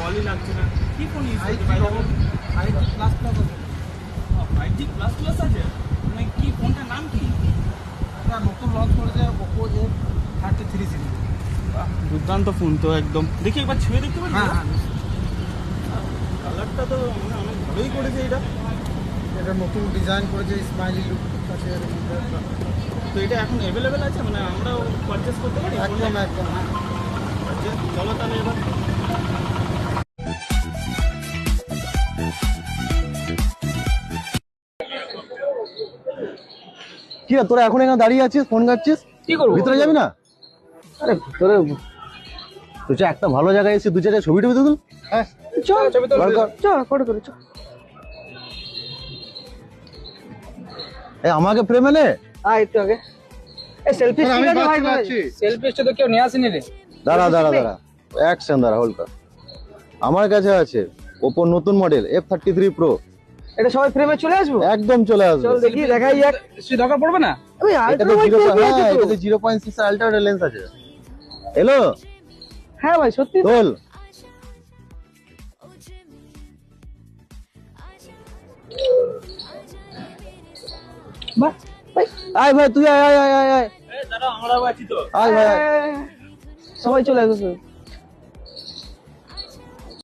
বলই লাগছে না। কি ফোন ইউজ করতে পারি? 5G প্লাস প্লাস আছে? মানে কি ফোনটার নাম কি? নতুন লঞ্চ করেছে Oppo A33 সিরিজ। দুর্দান্ত ফোন তো একদম। দেখি একবার ছুঁয়ে দেখতে পারি? হ্যাঁ হ্যাঁ, কালারটা তো মানে অনেক ভালোই করেছে এটা। এটা নতুন ডিজাইন করেছে, স্মাইলি লুক আছে এর মধ্যে। তো এটা এখন অ্যাভেলেবেল আছে, মানে আমরাও পারচেস করতে পারি? একদম একদম। আচ্ছা, চলো তাহলে এবার। কি রে, তোরা এখন এখানে দাঁড়িয়ে আছিস, ফোন ঘাটছিস? কি করবো? ভিতরে যাবি না? আরে ভিতরে তুই একটা ভালো জায়গায় এসে দু চারটা ছবি টবি তুল। হ্যাঁ চল বার কর। ফটো করে চল। এই আমাকে প্রেমে নে। একটু আগে এই সেলফি আমি স্টিক আছে ভাই, পাচ্ছি। সেলফি স্টিক তো কেউ নিয়ে আসেনি রে। দাঁড়া দাঁড়া দাঁড়া, অ্যাকশন, দাঁড়া, হোল্ড কর। আমার কাছে আছে ওপো নতুন মডেল F33 Pro। এটা সবাই ফ্রেমে চলে আসবো? একদম চলে আসবে। চল দেখি, দেখাই এক। দরকার পড়বে না? আমি এটাতে আলট্রা ওয়াইড এটাতে 0.6 আল্ট্রা ওয়াইড লেন্স আছে। হ্যালো, হ্যাঁ ভাই সত্যি। তোল। বাহ ভাই, আয় ভাই, তুই আয় আয় আয় আয় আয় দাঁড়াও, আমরাও আছি তো। আয় ভাই আয়। সবাই চলে আসবে।